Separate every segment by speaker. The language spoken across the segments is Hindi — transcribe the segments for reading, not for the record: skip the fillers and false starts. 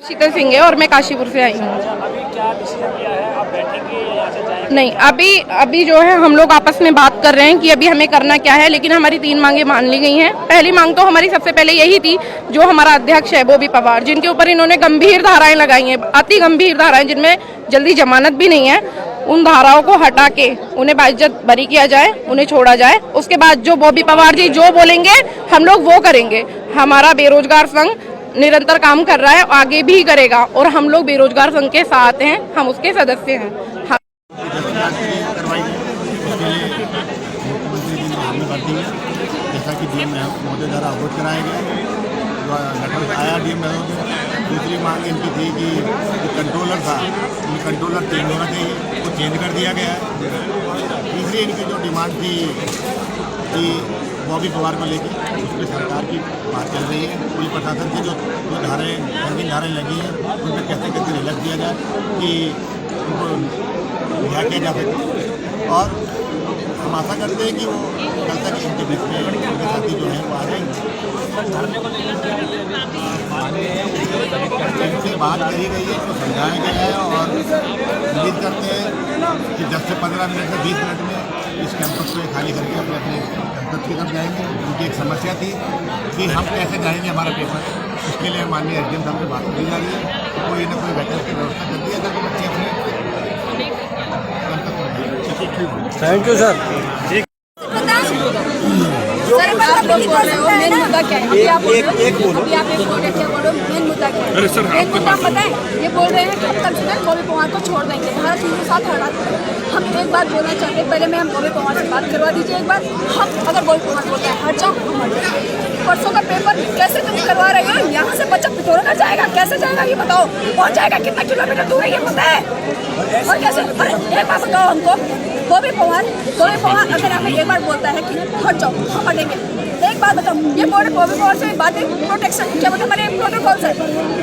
Speaker 1: शीतल सिंह है और मैं काशीपुर से आई हूँ।
Speaker 2: अभी क्या डिसीजन लिया है, आप बैठेंगे या यहाँ से जाएंगे?
Speaker 1: नहीं, अभी जो है हम लोग आपस में बात कर रहे हैं कि अभी हमें करना क्या है, लेकिन हमारी 3 मांगे मान ली गई हैं। पहली मांग तो हमारी सबसे पहले यही थी, जो हमारा अध्यक्ष है बॉबी पवार, जिनके ऊपर इन्होंने गंभीर धाराएं लगाई हैं, अति गंभीर धाराएं जिनमें जल्दी जमानत भी नहीं है, उन धाराओं को हटा के उन्हें बाइज्जत बरी किया जाए, उन्हें छोड़ा जाए। उसके बाद जो बॉबी पवार जी जो बोलेंगे हम लोग वो करेंगे। हमारा बेरोजगार संघ निरंतर काम कर रहा है, आगे भी करेगा, और हम लोग बेरोजगार संघ के साथ हैं, हम उसके सदस्य हैं।
Speaker 3: जैसा कि डीएम महोदय द्वारा अवगत कराया गया, लेटर आया डीएम महोदय को। दूसरी मांग इनकी थी कि जो कंट्रोलर था, कंट्रोलर चेंज होना चाहिए, वो चेंज कर दिया गया है। तीसरी इनकी जो डिमांड थी कि बॉबी पवार को लेकर उस पर सरकार की बात चल रही है। पुलिस प्रशासन की जो धाराएँ संगीन धाराएँ लगी हैं, उन पर कैसे कैसे रिलैक्स दिया जाए कि उनको रिहा किया जा सके। और हम आशा करते हैं कि वो कल तक इनके बीच में उनके साथी जो हैं वो आ जाएंगे। इनसे बात करी गई है, इसको समझाया गया है और उम्मीद करते हैं कि 10 से 15 मिनट में 20 मिनट में इस कैंपस को खाली करके अपने अपने कैंपस की तरफ जाएंगे। उनकी एक समस्या थी कि हम कैसे जाएंगे हमारा पेपर, उसके लिए माननीय एसडीएम साहब से बात करी जा रही है। तो कोई ना कोई वैकल्पिक की व्यवस्था कर दी है ताकि बच्चे अपने
Speaker 4: थैंक यू सर।
Speaker 5: मेन मुद्दा क्या है? आप मेन मुद्दा क्या है? मेन मुद्दा पता है? ये बोल रहे हैं कि अब तक जो है बॉबी पवार को छोड़ देंगे, धारा 307 हटा देंगे। हम एक बात बोलना चाहते हैं, पहले मैं हम बॉबी पवार से बात करवा दीजिए एक बार। हम अगर बॉबी पवार बोलते हैं हट जाओ, हम हट जाएंगे। परसों का पेपर कैसे तुम करवा रहे हो? यहाँ से बच्चा पिथौरागढ़ जाएगा, कैसे जाएगा ये बताओ? पहुँच जाएगा कितना किलोमीटर दूर है ये पता है? और कैसे? अरे एक बात बताओ हमको, बॉबी पवार अगर हमें एक बार बोलता है कि हट जाओ, हम हटेंगे। एक बात बताओ, ये बॉबी पवार से बातें प्रोटेक्शन क्या मतलब? हमारे प्रोटोकॉल से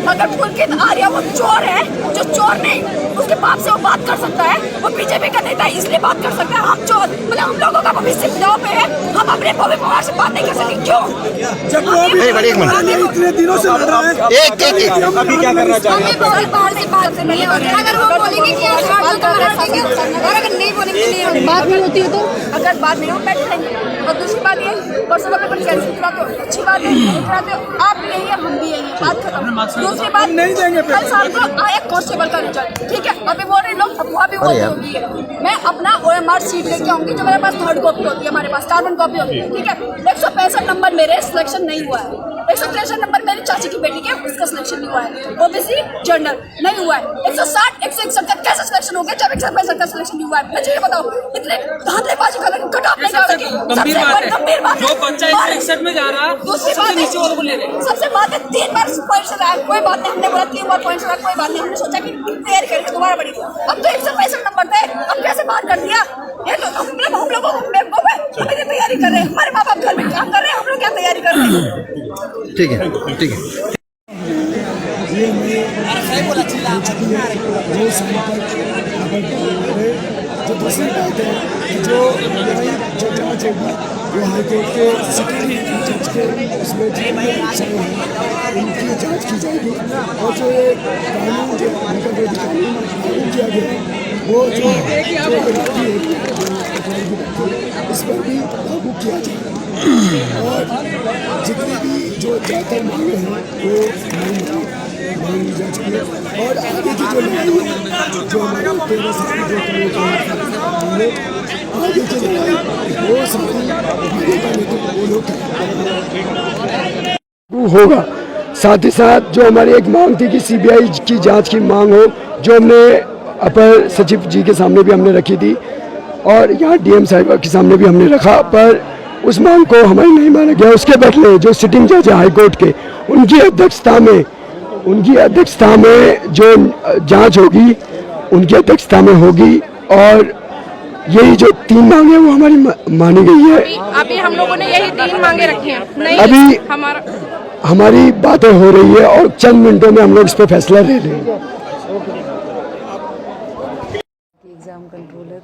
Speaker 5: अगर पुलकित आर्या वो चोर है, जो चोर नहीं उसके बाप से वो बात कर सकता है, वो बीजेपी का नेता है इसलिए बात कर सकता है। हम चोर मतलब हम लोगों का भविष्य दांव पे है, हम अपने बॉबी पवार से बात नहीं कर सकते। क्यों?
Speaker 4: जब वो इतने दिनों से लड़ रहा है, अभी क्या करना चाहिए?
Speaker 5: अगर वो बोलेंगे कि अगर नहीं बोलेंगे, बात नहीं होती है तो अगर बात नहीं हो बैठ रहेंगे। और दूसरी बात ये, परसों का पेपर कैंसिल कराते हो, अच्छी बात है, नहीं कराते हो, आप भी यही है, हम भी यही है, बात खत्म। दूसरी बात
Speaker 4: नहीं देंगे
Speaker 5: कल शाम को आया कांस्टेबल का रिजल्ट, ठीक है? अभी बोल रहे लोग अफवाह भी होती है। मैं अपना OMR सीट लेके आऊंगी, जो मेरे पास थर्ड कॉपी होती है, हमारे पास कार्बन कॉपी होती है, ठीक है? 165 नंबर मेरे सिलेक्शन नहीं हुआ है। 163 नंबर मेरी चाची की बेटी के, उसका सिलेक्शन नहीं हुआ है। ओबीसी जनरल नहीं हुआ है। 160 161 का कैसे सिलेक्शन हो गया जब 165 का सिलेक्शन नहीं हुआ है? मुझे ये बताओ, इतने धांधलेबाजी का कट ऑफ नहीं जा रही। गंभीर बात
Speaker 6: जो बच्चा 161 में जा रहा है,
Speaker 5: दूसरी बात
Speaker 6: नीचे और बोले रहे।
Speaker 5: सबसे बात है 3 बार पॉइंट से रहा, कोई बात नहीं, हमने बोला 3 बार पॉइंट से रहा, कोई बात नहीं, हमने सोचा कि तैयारी करके दोबारा बढ़ी। अब तो 165 नंबर थे, अब कैसे बात कर दिया? ये तो हम लोगों को बेवकूफ है, हम इतनी तैयारी कर रहे हैं, हमारे माँ बाप घर में काम कर रहे हैं, हम लोग क्या तैयारी कर रहे हैं?
Speaker 4: ठीक है, ठीक है।
Speaker 7: जो दूसरी बात है कि जो जांच होगी वो हाईकोर्ट के सिटिंग जज के उसमें जितने विषय हैं उनकी जांच की जाएगी। और जो ये कानून जो मतलब जो कानून लागू किया गया है वो जो इस पर भी लागू किया जाएगा। और जितनी भी जो ज्यादा मांगे हैं वो मांगी जा चुकी है। और आगे की जो लड़ाई है, जो हमारे 13 साल जो हमने आगे की लड़ाई वो सारी आगे का नेतृत्व वो लोग होगा। साथ ही साथ जो हमारी एक मांग थी कि CBI की जांच की मांग हो, जो हमने अपर सचिव जी के सामने भी हमने रखी थी और यहाँ DM साहिबा के सामने भी हमने रखा, पर उस मांग को हमारी नहीं माना गया। उसके बदले जो सिटिंग जज है हाईकोर्ट के, उनकी अध्यक्षता में जो जांच होगी उनकी अध्यक्षता में होगी। और यही जो 3 मांगे वो हमारी मानी गई है।
Speaker 1: अभी हम लोगों ने यही 3 मांगे रखी हैं। नहीं,
Speaker 7: अभी हमारी बातें हो रही है और चंद मिनटों में हम लोग इस पर फैसला ले लेंगे।
Speaker 8: एग्ज़ाम कंट्रोलर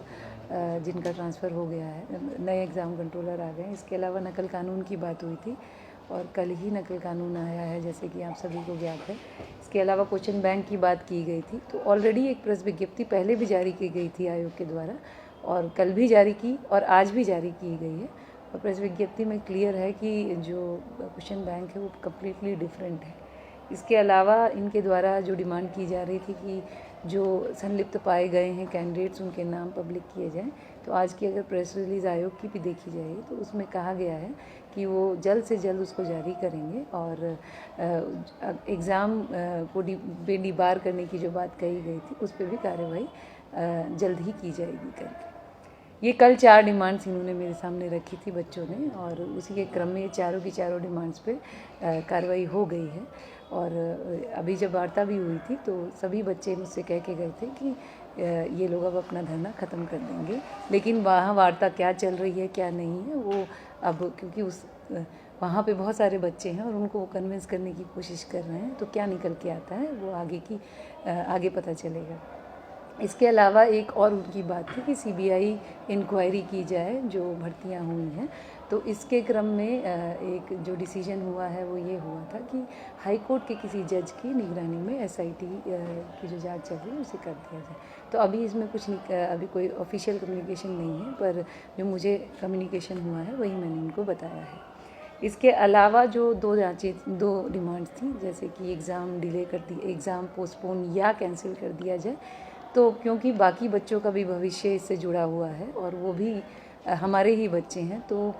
Speaker 8: जिनका ट्रांसफ़र हो गया है, नए एग्ज़ाम कंट्रोलर आ गए हैं। इसके अलावा नकल कानून की बात हुई थी और कल ही नकल कानून आया है, जैसे कि आप सभी को ज्ञात है। इसके अलावा क्वेश्चन बैंक की बात की गई थी, तो ऑलरेडी एक प्रेस विज्ञप्ति पहले भी जारी की गई थी आयोग के द्वारा, और कल भी जारी की और आज भी जारी की गई है। और प्रेस विज्ञप्ति में क्लियर है कि जो क्वेश्चन बैंक है वो कम्प्लीटली डिफरेंट है। इसके अलावा इनके द्वारा जो डिमांड की जा रही थी कि जो संलिप्त पाए गए हैं कैंडिडेट्स, उनके नाम पब्लिक किए जाएं, तो आज की अगर प्रेस रिलीज़ आयोग की भी देखी जाएगी तो उसमें कहा गया है कि वो जल्द से जल्द उसको जारी करेंगे, और एग्ज़ाम को बेडिबार करने की जो बात कही गई थी उस पर भी कार्रवाई जल्द ही की जाएगी करके। ये कल 4 डिमांड्स इन्होंने मेरे सामने रखी थी बच्चों ने, और उसी के क्रम में चारों की चारों डिमांड्स पे कार्रवाई हो गई है। और अभी जब वार्ता भी हुई थी तो सभी बच्चे मुझसे कह के गए थे कि ये लोग अब अपना धरना ख़त्म कर देंगे, लेकिन वहाँ वार्ता क्या चल रही है क्या नहीं है वो अब, क्योंकि वहाँ पे बहुत सारे बच्चे हैं और उनको कन्विंस करने की कोशिश कर रहे हैं, तो क्या निकल के आता है वो आगे पता चलेगा। इसके अलावा एक और उनकी बात थी कि सीबीआई इंक्वायरी की जाए जो भर्तियां हुई हैं, तो इसके क्रम में एक जो डिसीजन हुआ है वो ये हुआ था कि हाई कोर्ट के किसी जज की निगरानी में एसआईटी की जो जांच चल रही है उसे कर दिया जाए। तो अभी इसमें कुछ नहीं, अभी कोई ऑफिशियल कम्युनिकेशन नहीं है, पर जो मुझे कम्युनिकेशन हुआ है वही मैंने उनको बताया है। इसके अलावा जो दो डिमांड्स थी, जैसे कि एग्ज़ाम डिले कर दी, एग्ज़ाम पोस्टपोन या कैंसिल कर दिया जाए, तो क्योंकि बाकी बच्चों का भी भविष्य इससे जुड़ा हुआ है और वो भी हमारे ही बच्चे हैं, तो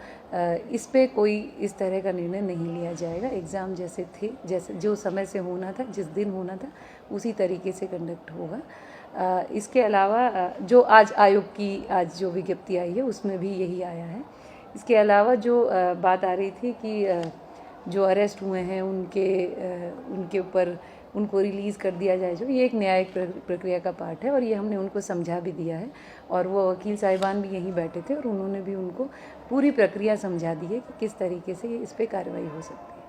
Speaker 8: इस पे कोई इस तरह का निर्णय नहीं लिया जाएगा। एग्ज़ाम जैसे थे, जैसे जो समय से होना था, जिस दिन होना था, उसी तरीके से कंडक्ट होगा। इसके अलावा जो आज आयोग की आज जो विज्ञप्ति आई है उसमें भी यही आया है। इसके अलावा जो बात आ रही थी कि जो अरेस्ट हुए हैं उनके ऊपर उनको रिलीज़ कर दिया जाए, जो ये एक न्यायिक प्रक्रिया का पार्ट है और ये हमने उनको समझा भी दिया है, और वो वकील साहिबान भी यहीं बैठे थे और उन्होंने भी उनको पूरी प्रक्रिया समझा दी है कि किस तरीके से इस पर कार्रवाई हो सकती है।